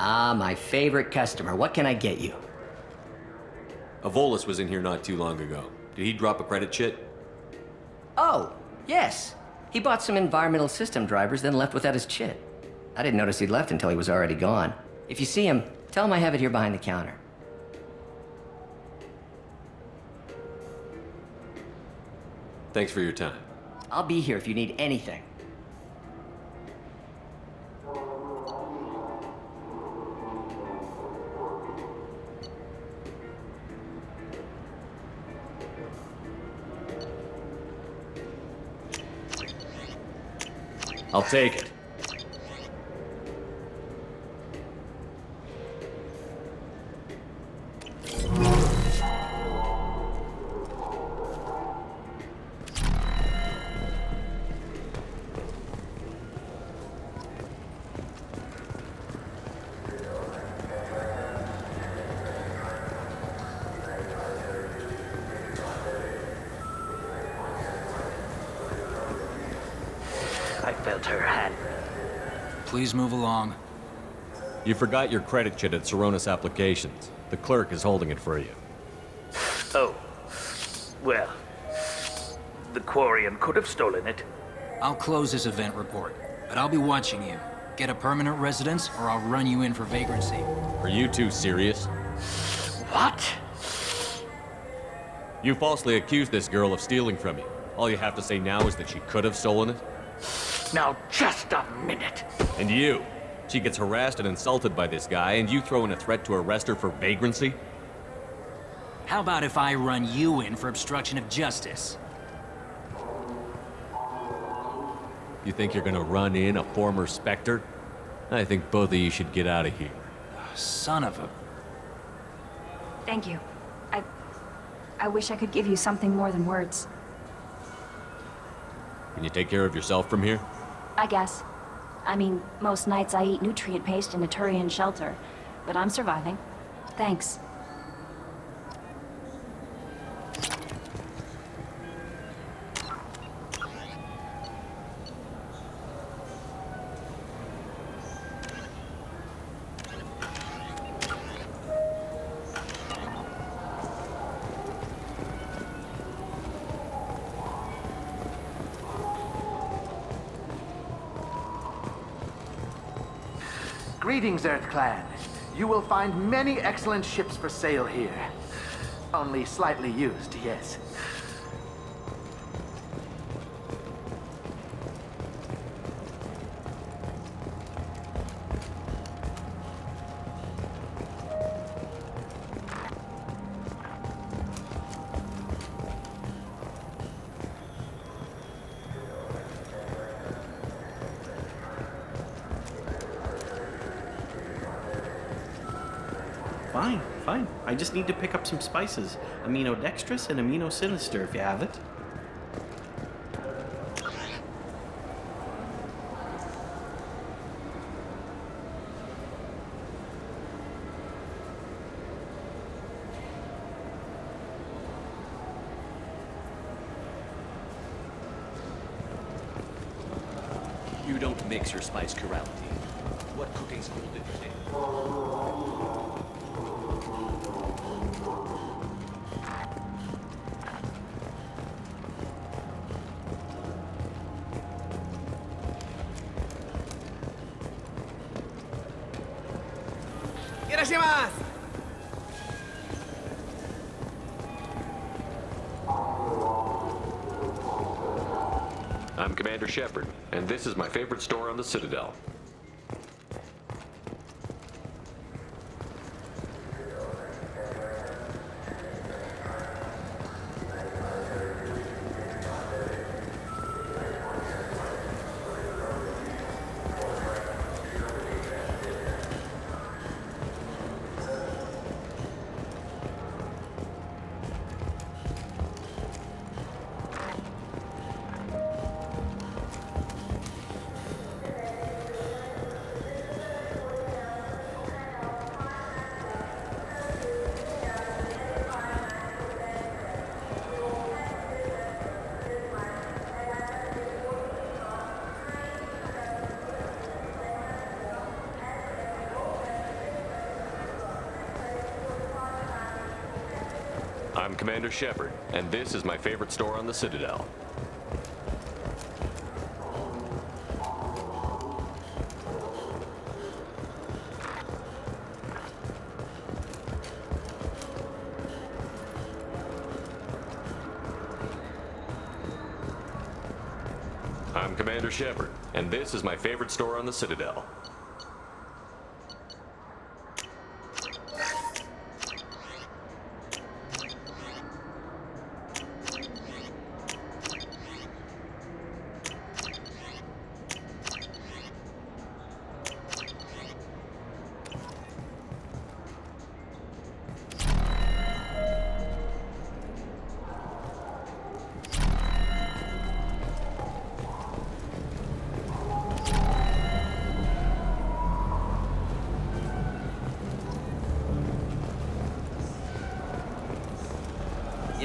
Ah, my favorite customer. What can I get you? Avolis was in here not too long ago. Did he drop a credit chit? Oh, yes. He bought some environmental system drivers, then left without his chit. I didn't notice he'd left until he was already gone. If you see him, tell him I have it here behind the counter. Thanks for your time. I'll be here if you need anything. I'll take it. I felt her hand. Please move along. You forgot your credit chit at Saronis Applications. The clerk is holding it for you. Oh. Well. The Quarian could have stolen it. I'll close this event report, but I'll be watching you. Get a permanent residence, or I'll run you in for vagrancy. Are you two serious? What? You falsely accused this girl of stealing from you. All you have to say now is that she could have stolen it? Now, just a minute. And you? She gets harassed and insulted by this guy, and you throw in a threat to arrest her for vagrancy? How about if I run you in for obstruction of justice? You think you're gonna run in a former Spectre? I think both of you should get out of here. Son of a... Thank you. I wish I could give you something more than words. Can you take care of yourself from here? I guess. I mean, most nights I eat nutrient paste in a Turian shelter, but I'm surviving. Thanks. Greetings, Earth Clan. You will find many excellent ships for sale here. Only slightly used, yes. Fine. I just need to pick up some spices. Aminodextrous and aminosinister, if you have it. You don't mix your spice chorality. What cooking school did you take? I'm Commander Shepard, and this is my favorite store on the Citadel. I'm Commander Shepard, and this is my favorite store on the Citadel. I'm Commander Shepard, and this is my favorite store on the Citadel.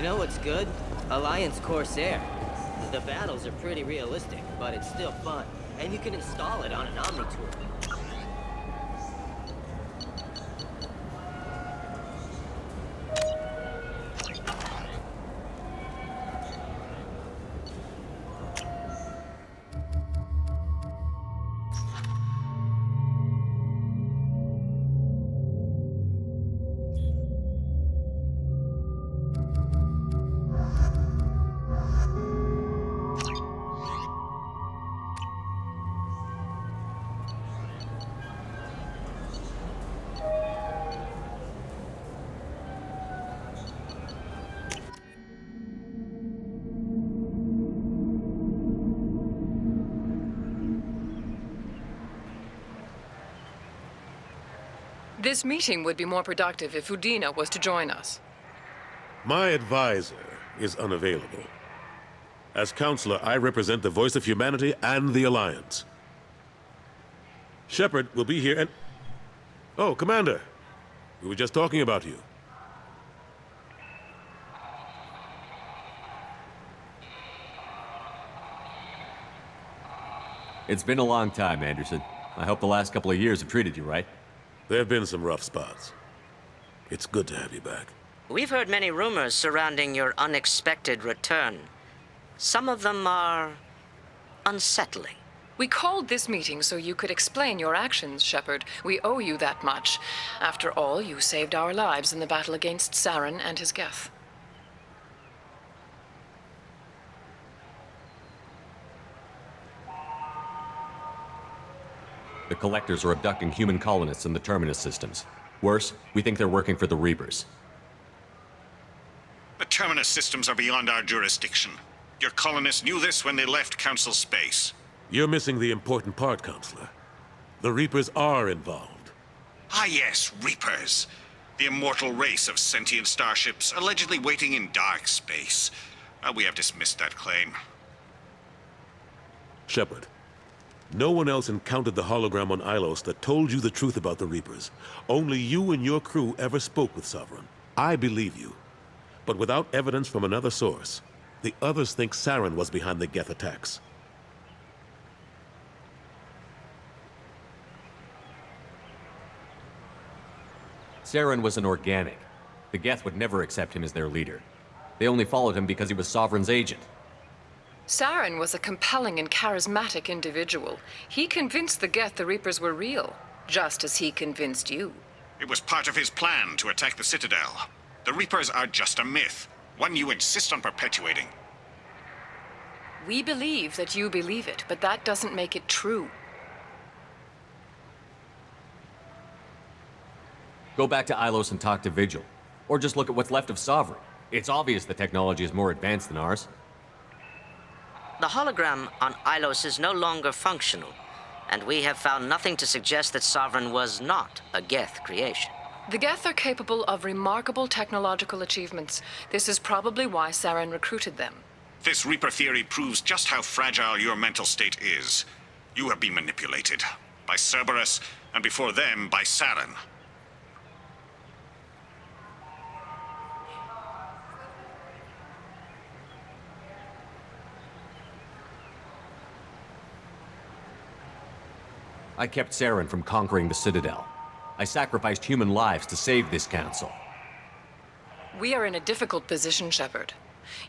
You know what's good? Alliance Corsair. The battles are pretty realistic, but it's still fun. And you can install it on an Omnitour. This meeting would be more productive if Udina was to join us. My advisor is unavailable. As counselor, I represent the voice of humanity and the Alliance. Shepard will be here and... Oh, Commander. We were just talking about you. It's been a long time, Anderson. I hope the last couple of years have treated you right. There have been some rough spots. It's good to have you back. We've heard many rumors surrounding your unexpected return. Some of them are unsettling. We called this meeting so you could explain your actions, Shepard. We owe you that much. After all, you saved our lives in the battle against Saren and his Geth. The Collectors are abducting human colonists in the Terminus systems. Worse, we think they're working for the Reapers. The Terminus systems are beyond our jurisdiction. Your colonists knew this when they left Council space. You're missing the important part, Counselor. The Reapers are involved. Ah yes, Reapers. The immortal race of sentient starships allegedly waiting in dark space. We have dismissed that claim. Shepard, no one else encountered the hologram on Ilos that told you the truth about the Reapers. Only you and your crew ever spoke with Sovereign. I believe you. But without evidence from another source, the others think Saren was behind the Geth attacks. Saren was an organic. The Geth would never accept him as their leader. They only followed him because he was Sovereign's agent. Saren was a compelling and charismatic individual. He convinced the Geth the Reapers were real, just as he convinced you. It was part of his plan to attack the Citadel. The Reapers are just a myth, one you insist on perpetuating. We believe that you believe it, but that doesn't make it true. Go back to Ilos and talk to Vigil. Or just look at what's left of Sovereign. It's obvious the technology is more advanced than ours. The hologram on Ilos is no longer functional, and we have found nothing to suggest that Sovereign was not a Geth creation. The Geth are capable of remarkable technological achievements. This is probably why Saren recruited them. This Reaper theory proves just how fragile your mental state is. You have been manipulated. By Cerberus, and before them, by Saren. I kept Saren from conquering the Citadel. I sacrificed human lives to save this council. We are in a difficult position, Shepard.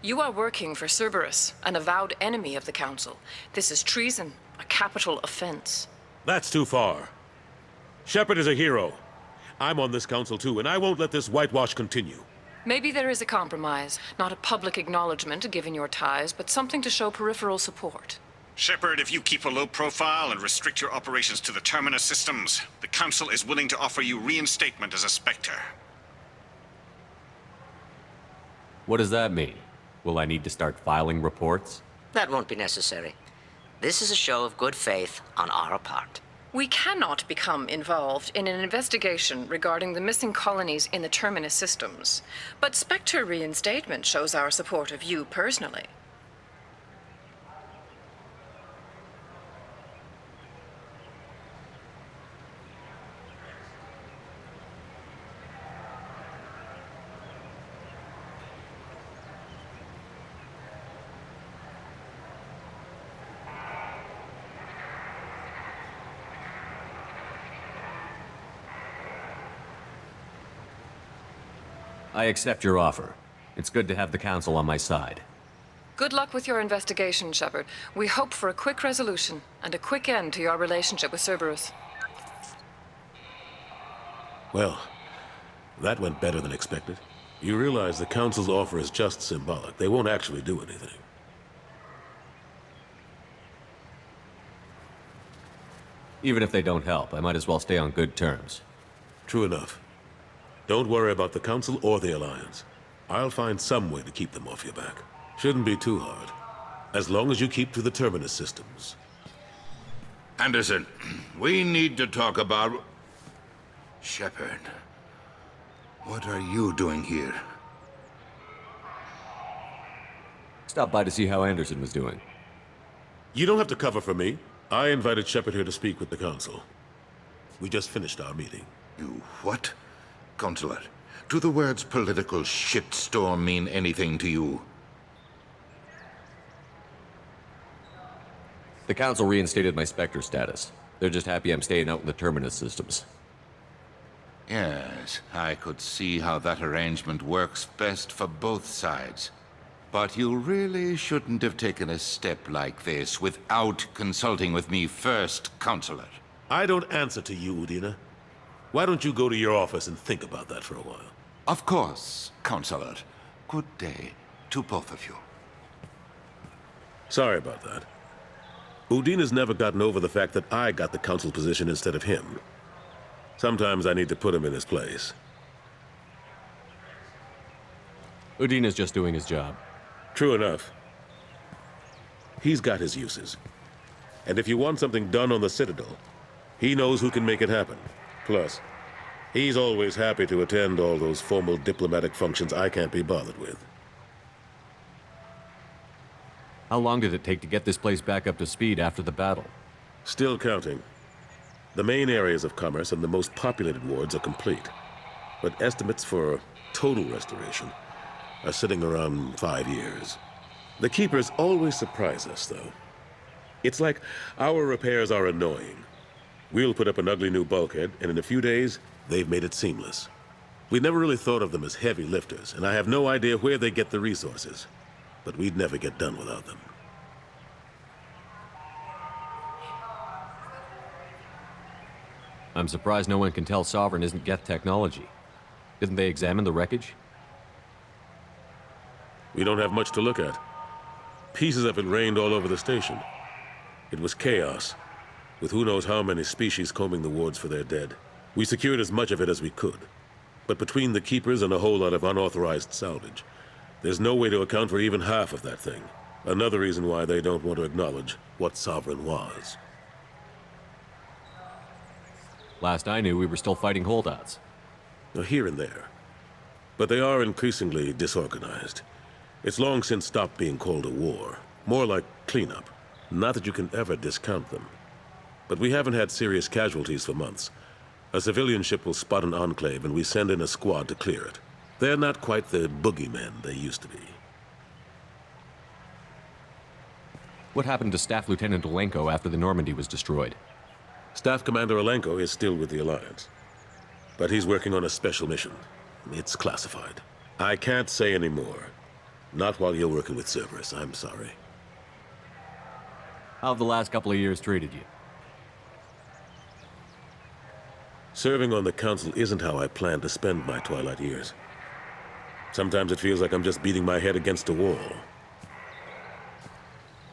You are working for Cerberus, an avowed enemy of the Council. This is treason, a capital offense. That's too far. Shepard is a hero. I'm on this council too, and I won't let this whitewash continue. Maybe there is a compromise. Not a public acknowledgement given your ties, but something to show peripheral support. Shepard, if you keep a low profile and restrict your operations to the Terminus systems, the Council is willing to offer you reinstatement as a Spectre. What does that mean? Will I need to start filing reports? That won't be necessary. This is a show of good faith on our part. We cannot become involved in an investigation regarding the missing colonies in the Terminus systems, but Spectre reinstatement shows our support of you personally. I accept your offer. It's good to have the Council on my side. Good luck with your investigation, Shepard. We hope for a quick resolution and a quick end to your relationship with Cerberus. Well, that went better than expected. You realize the Council's offer is just symbolic. They won't actually do anything. Even if they don't help, I might as well stay on good terms. True enough. Don't worry about the Council or the Alliance. I'll find some way to keep them off your back. Shouldn't be too hard. As long as you keep to the Terminus systems. Anderson, we need to talk about... Shepard. What are you doing here? Stopped by to see how Anderson was doing. You don't have to cover for me. I invited Shepard here to speak with the Council. We just finished our meeting. You what? Consular, do the words political shitstorm mean anything to you? The Council reinstated my Spectre status. They're just happy I'm staying out in the Terminus systems. Yes, I could see how that arrangement works best for both sides. But you really shouldn't have taken a step like this without consulting with me first, Consular. I don't answer to you, Udina. Why don't you go to your office and think about that for a while? Of course, Consular. Good day to both of you. Sorry about that. Udina's never gotten over the fact that I got the Council position instead of him. Sometimes I need to put him in his place. Udina's just doing his job. True enough. He's got his uses. And if you want something done on the Citadel, he knows who can make it happen. Plus, he's always happy to attend all those formal diplomatic functions I can't be bothered with. How long did it take to get this place back up to speed after the battle? Still counting. The main areas of commerce and the most populated wards are complete. But estimates for total restoration are sitting around 5 years. The Keepers always surprise us, though. It's like our repairs are annoying. We'll put up an ugly new bulkhead, and in a few days, they've made it seamless. We never really thought of them as heavy lifters, and I have no idea where they get the resources. But we'd never get done without them. I'm surprised no one can tell Sovereign isn't Geth technology. Didn't they examine the wreckage? We don't have much to look at. Pieces of it rained all over the station. It was chaos, with who knows how many species combing the wards for their dead. We secured as much of it as we could. But between the Keepers and a whole lot of unauthorized salvage, there's no way to account for even half of that thing. Another reason why they don't want to acknowledge what Sovereign was. Last I knew, we were still fighting holdouts. Here and there. But they are increasingly disorganized. It's long since stopped being called a war. More like cleanup. Not that you can ever discount them. But we haven't had serious casualties for months. A civilian ship will spot an enclave and we send in a squad to clear it. They're not quite the boogeymen they used to be. What happened to Staff Lieutenant Olenko after the Normandy was destroyed? Staff Commander Olenko is still with the Alliance. But he's working on a special mission. It's classified. I can't say any more. Not while you're working with Cerberus, I'm sorry. How have the last couple of years treated you? Serving on the Council isn't how I plan to spend my twilight years. Sometimes it feels like I'm just beating my head against a wall.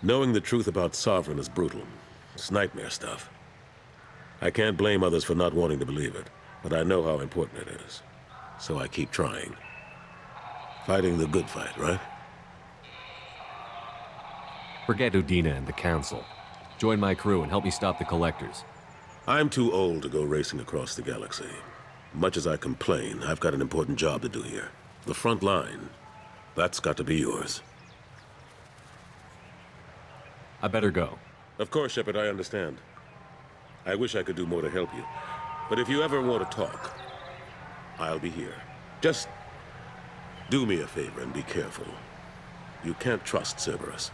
Knowing the truth about Sovereign is brutal. It's nightmare stuff. I can't blame others for not wanting to believe it, but I know how important it is. So I keep trying. Fighting the good fight, right? Forget Udina and the Council. Join my crew and help me stop the Collectors. I'm too old to go racing across the galaxy. Much as I complain, I've got an important job to do here. The front line. That's got to be yours. I better go. Of course, Shepard, I understand. I wish I could do more to help you. But if you ever want to talk, I'll be here. Just do me a favor and be careful. You can't trust Cerberus.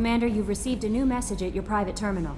Commander, you've received a new message at your private terminal.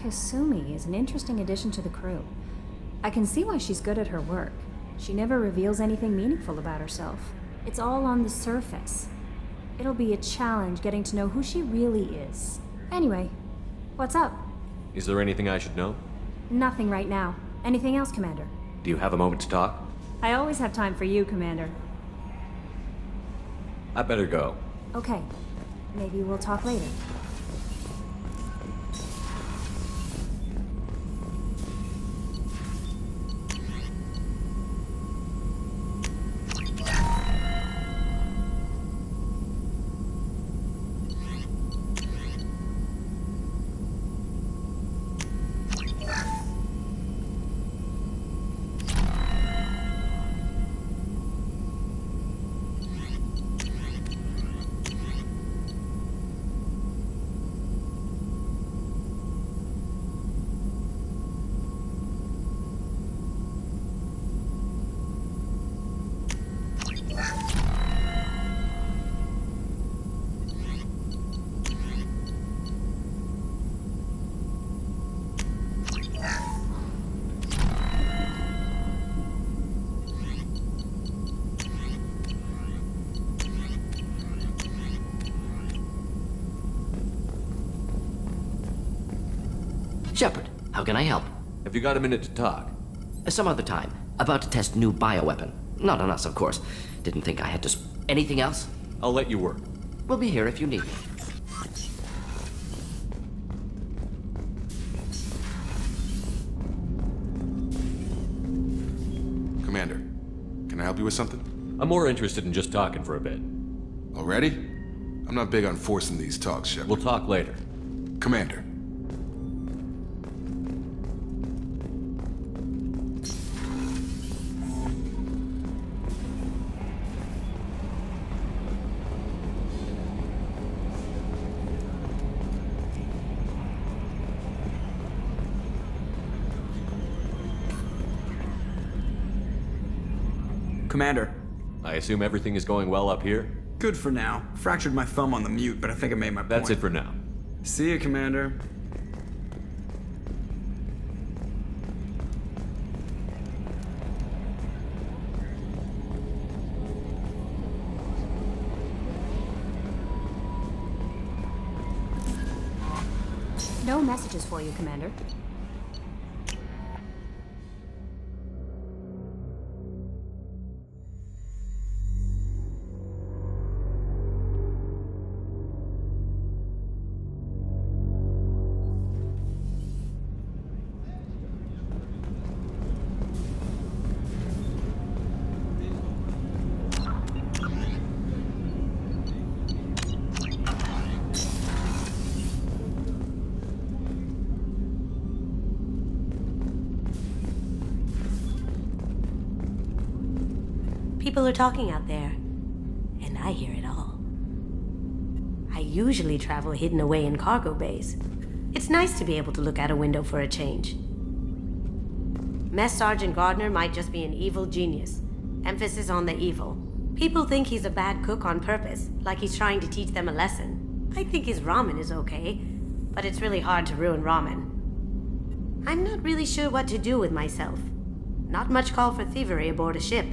Kasumi is an interesting addition to the crew. I can see why she's good at her work. She never reveals anything meaningful about herself. It's all on the surface. It'll be a challenge getting to know who she really is. Anyway, what's up? Is there anything I should know? Nothing right now. Anything else, Commander? Do you have a moment to talk? I always have time for you, Commander. I better go. Okay. Maybe we'll talk later. Shepard, how can I help? Have you got a minute to talk? Some other time. About to test new bioweapon. Not on us, of course. Didn't think I had to... Anything else? I'll let you work. We'll be here if you need me. Commander, can I help you with something? I'm more interested in just talking for a bit. Already? I'm not big on forcing these talks, Shepard. We'll talk later. Commander. Commander. I assume everything is going well up here? Good for now. Fractured my thumb on the mute, but I think I made my point. That's it for now. See you, Commander. No messages for you, Commander. People are talking out there, and I hear it all. I usually travel hidden away in cargo bays. It's nice to be able to look out a window for a change. Mess Sergeant Gardner might just be an evil genius. Emphasis on the evil. People think he's a bad cook on purpose, like he's trying to teach them a lesson. I think his ramen is okay, but it's really hard to ruin ramen. I'm not really sure what to do with myself. Not much call for thievery aboard a ship.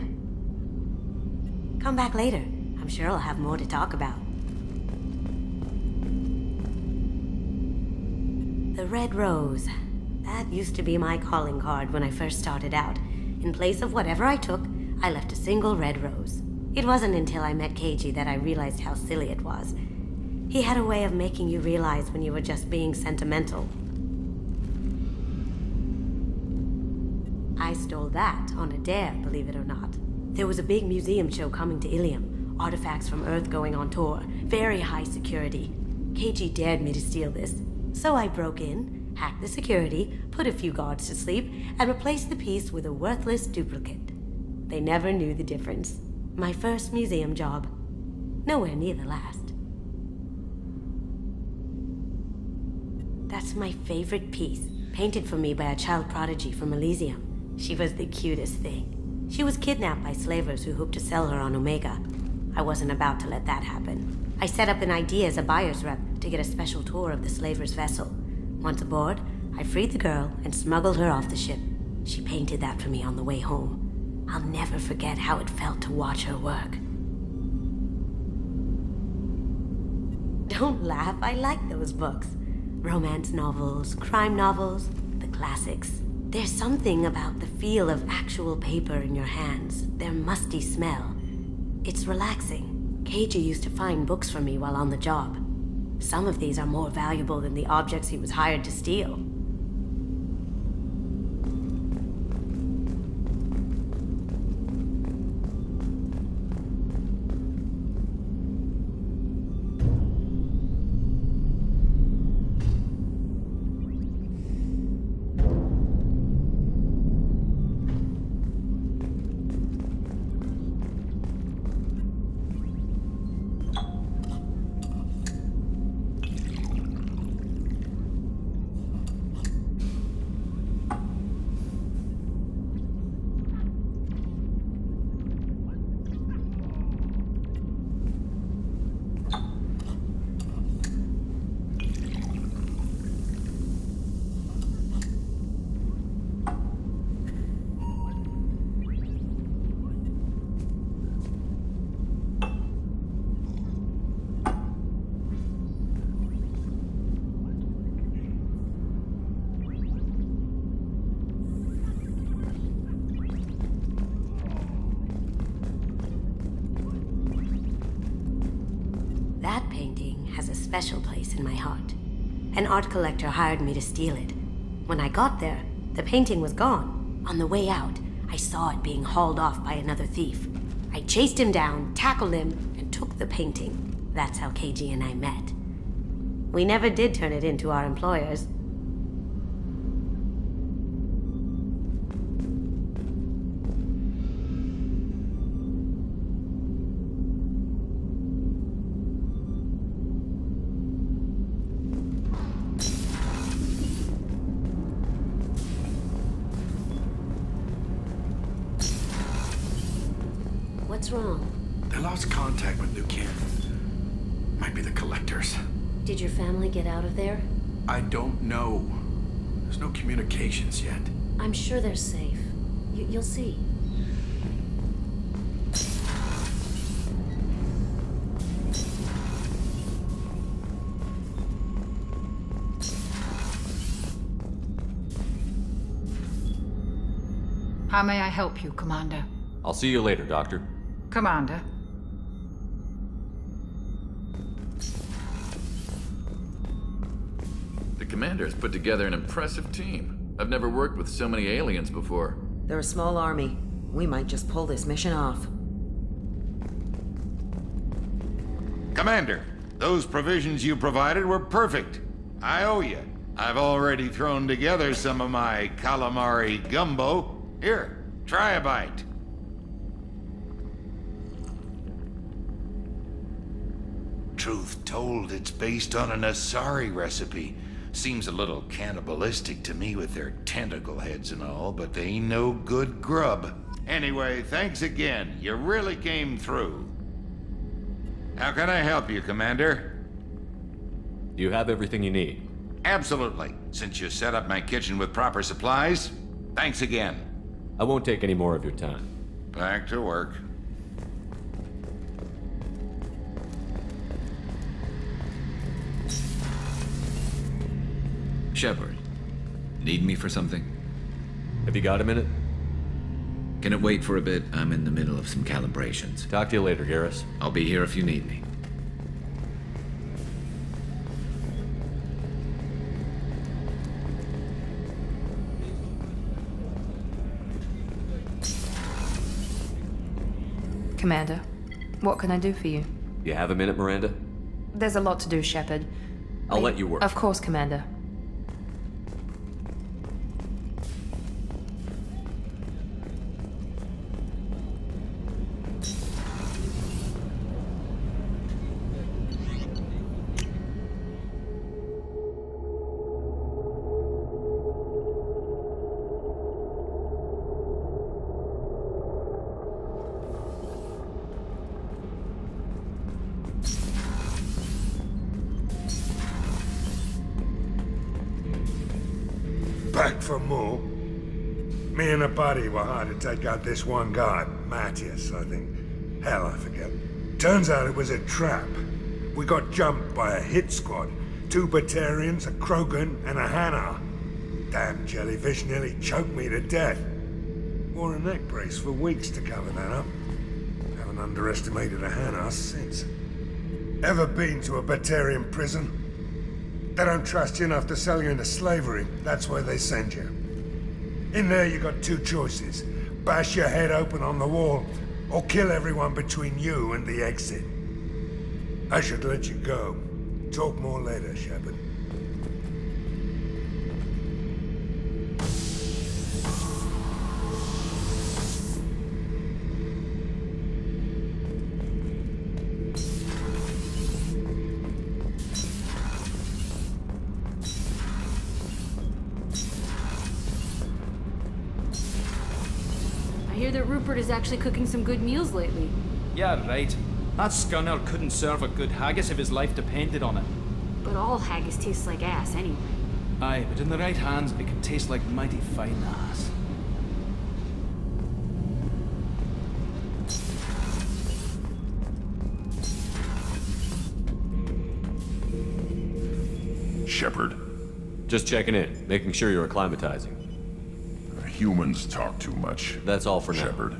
Come back later. I'm sure I'll have more to talk about. The Red Rose. That used to be my calling card when I first started out. In place of whatever I took, I left a single red rose. It wasn't until I met Keiji that I realized how silly it was. He had a way of making you realize when you were just being sentimental. I stole that on a dare, believe it or not. There was a big museum show coming to Ilium. Artifacts from Earth going on tour. Very high security. Keiji dared me to steal this. So I broke in, hacked the security, put a few guards to sleep, and replaced the piece with a worthless duplicate. They never knew the difference. My first museum job. Nowhere near the last. That's my favorite piece, painted for me by a child prodigy from Elysium. She was the cutest thing. She was kidnapped by slavers who hoped to sell her on Omega. I wasn't about to let that happen. I set up an idea as a buyer's rep to get a special tour of the slaver's vessel. Once aboard, I freed the girl and smuggled her off the ship. She painted that for me on the way home. I'll never forget how it felt to watch her work. Don't laugh, I like those books. Romance novels, crime novels, the classics. There's something about the feel of actual paper in your hands, their musty smell. It's relaxing. Keiji used to find books for me while on the job. Some of these are more valuable than the objects he was hired to steal. That painting has a special place in my heart. An art collector hired me to steal it. When I got there, the painting was gone. On the way out, I saw it being hauled off by another thief. I chased him down, tackled him, and took the painting. That's how Keiji and I met. We never did turn it into our employers. What's wrong? They lost contact with New Camp. Might be the collectors. Did your family get out of there? I don't know. There's no communications yet. I'm sure they're safe. You'll see. How may I help you, Commander? I'll see you later, Doctor. Commander. The Commander's put together an impressive team. I've never worked with so many aliens before. They're a small army. We might just pull this mission off. Commander, those provisions you provided were perfect. I owe you. I've already thrown together some of my calamari gumbo. Here, try a bite. Truth told, it's based on an Asari recipe. Seems a little cannibalistic to me with their tentacle heads and all, but they ain't no good grub. Anyway, thanks again. You really came through. How can I help you, Commander? You have everything you need. Absolutely. Since you set up my kitchen with proper supplies, thanks again. I won't take any more of your time. Back to work. Shepard, need me for something? Have you got a minute? Can it wait for a bit? I'm in the middle of some calibrations. Talk to you later, Garrus. I'll be here if you need me. Commander, what can I do for you? You have a minute, Miranda? There's a lot to do, Shepard. I'll let you work. Of course, Commander. for more. Me and a buddy were hired to take out this one guy, Matthias, I think. Hell, I forget. Turns out it was a trap. We got jumped by a hit squad. 2 Batarians, a Krogan, and a Hanar. Damn jellyfish nearly choked me to death. Wore a neck brace for weeks to cover that up. Haven't underestimated a Hanar since. Ever been to a Batarian prison? They don't trust you enough to sell you into slavery. That's where they send you. In there you got 2 choices. Bash your head open on the wall, or kill everyone between you and the exit. I should let you go. Talk more later, Shepard. I hear that Rupert is actually cooking some good meals lately. Yeah, right. That scunner couldn't serve a good haggis if his life depended on it. But all haggis tastes like ass anyway. Aye, but in the right hands, it can taste like mighty fine ass. Shepard. Just checking in, making sure you're acclimatizing. Humans talk too much. That's all for now. Shepard.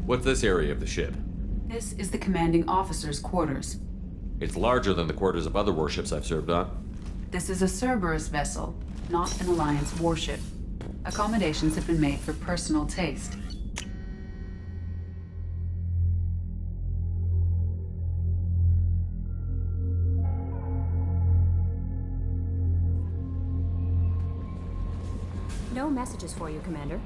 What's this area of the ship? This is the commanding officer's quarters. It's larger than the quarters of other warships I've served on. This is a Cerberus vessel, not an Alliance warship. Accommodations have been made for personal taste. No messages for you, Commander.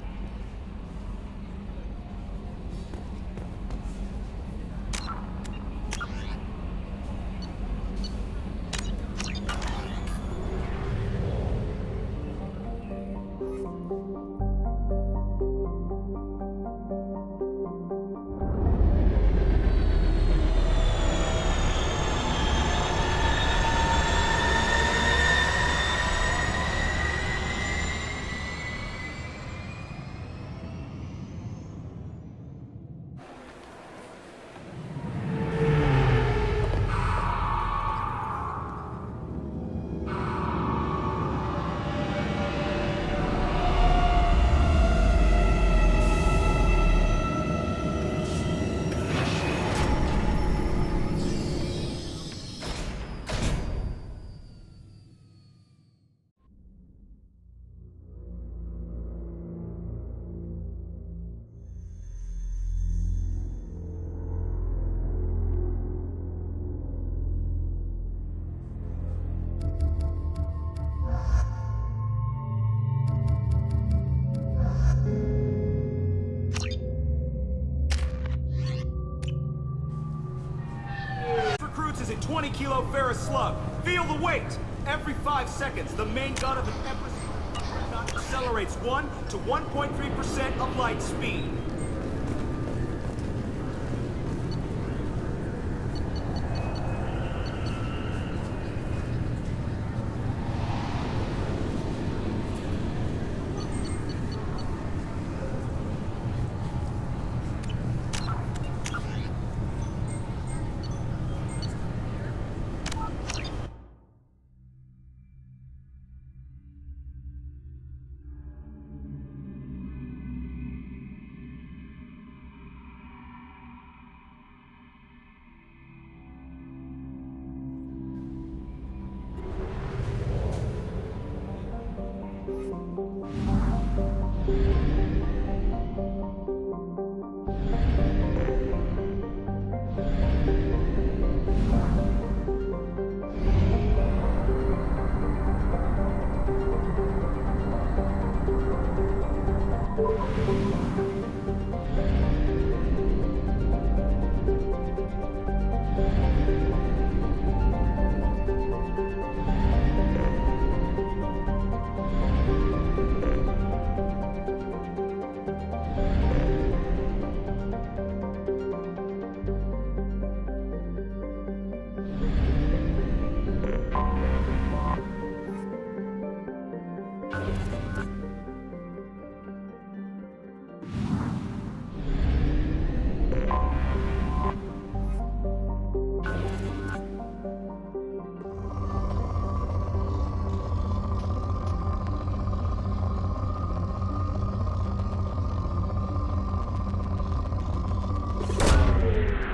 Recruits is a 20-kilo Ferris slug. Feel the weight. Every 5 seconds, the main gun of the Empress accelerates 1 to 1.3% of light speed.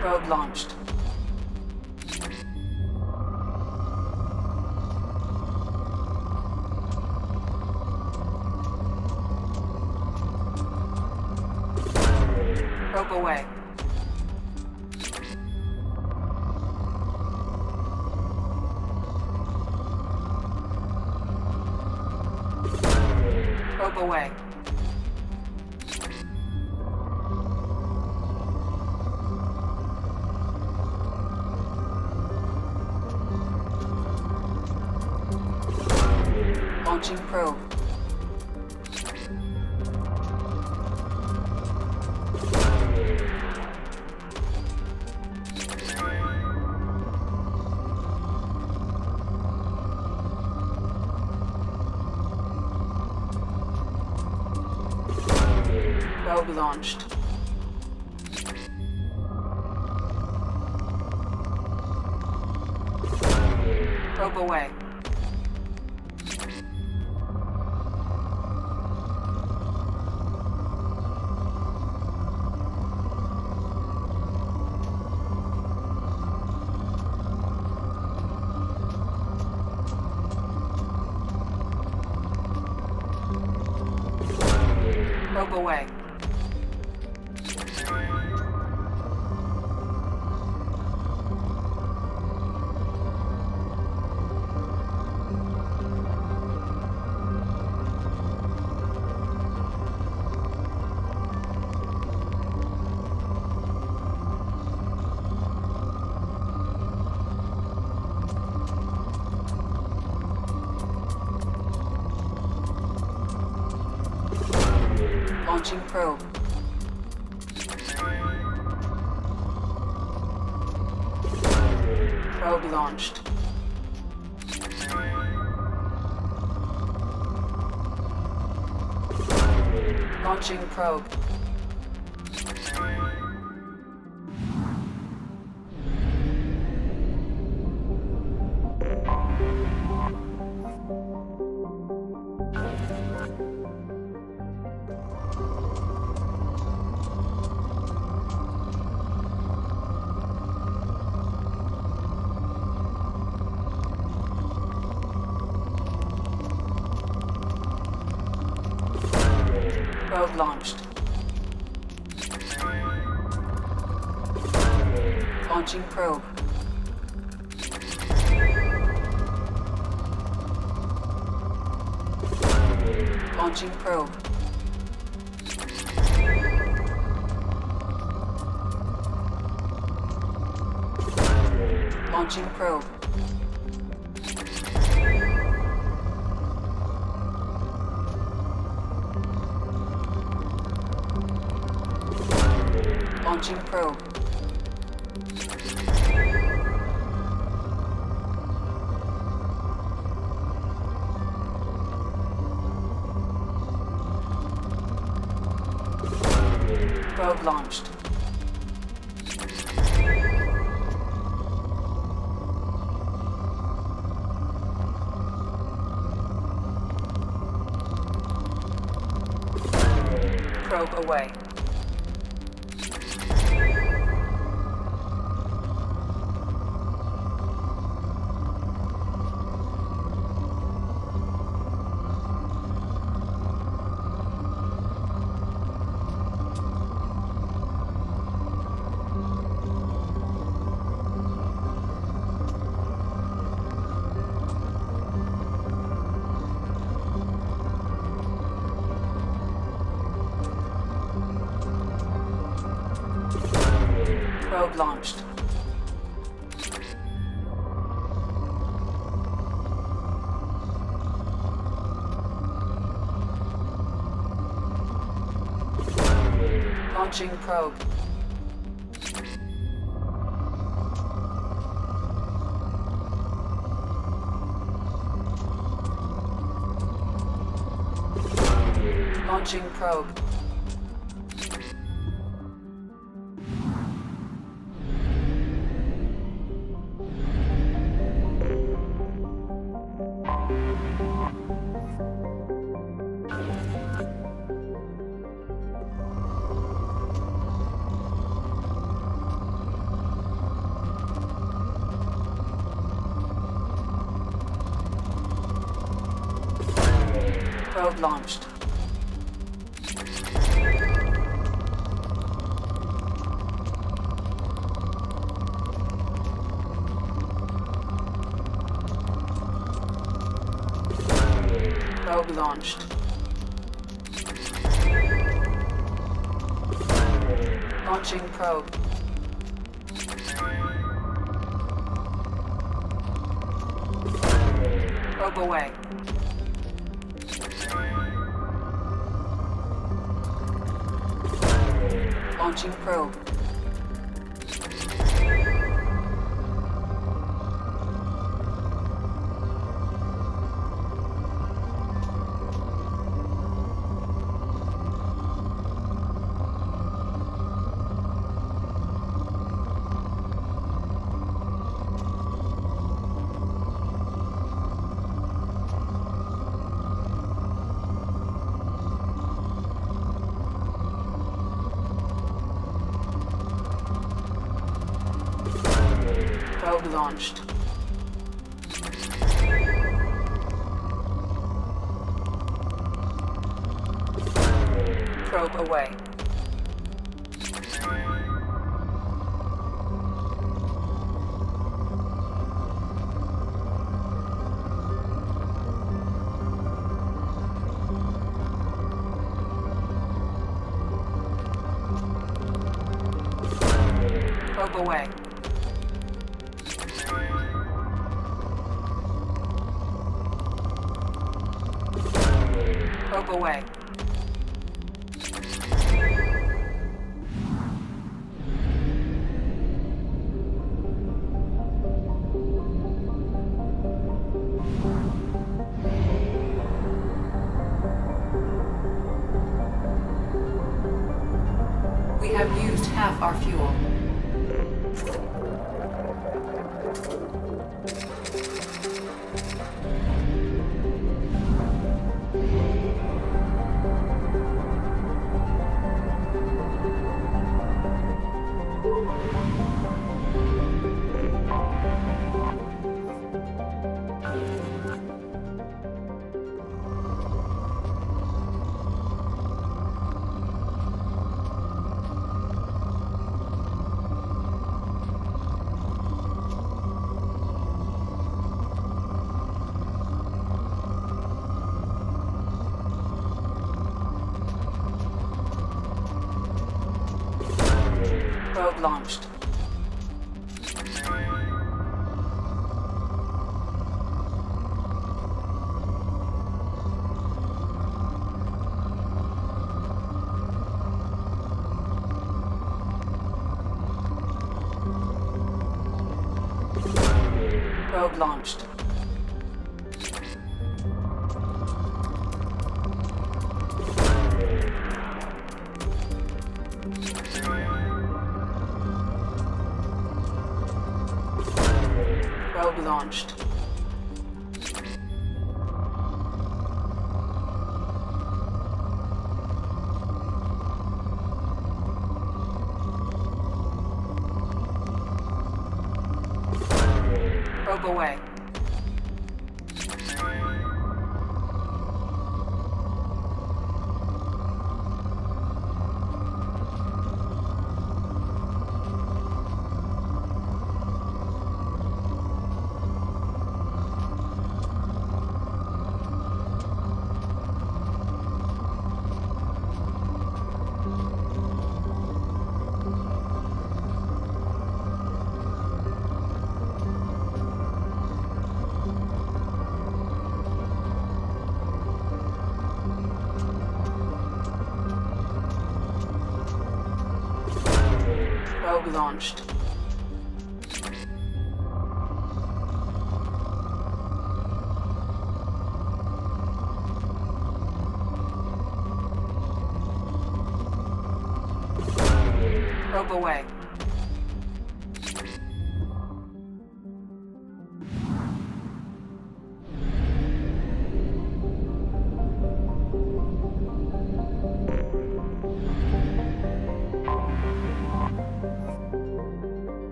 Probe launched. Probe away. Probe away. Launching probe. Probe launched. Probe away. Probe away. Launching probe. Probe launched. Launching probe. Probe launched. Launching probe. Launching probe. Launching probe. Launching probe. Probe launched. Probe away. Probe launched. Launching probe. Launching probe. Probe launched. Probe launched. Launching probe. Probe away. Launching probe. Probe launched. Probe away. Probe away. Probe away. We have used half our fuel. Probe launched. Probe launched. Probe launched. Probe away. Probe launched. Probe away.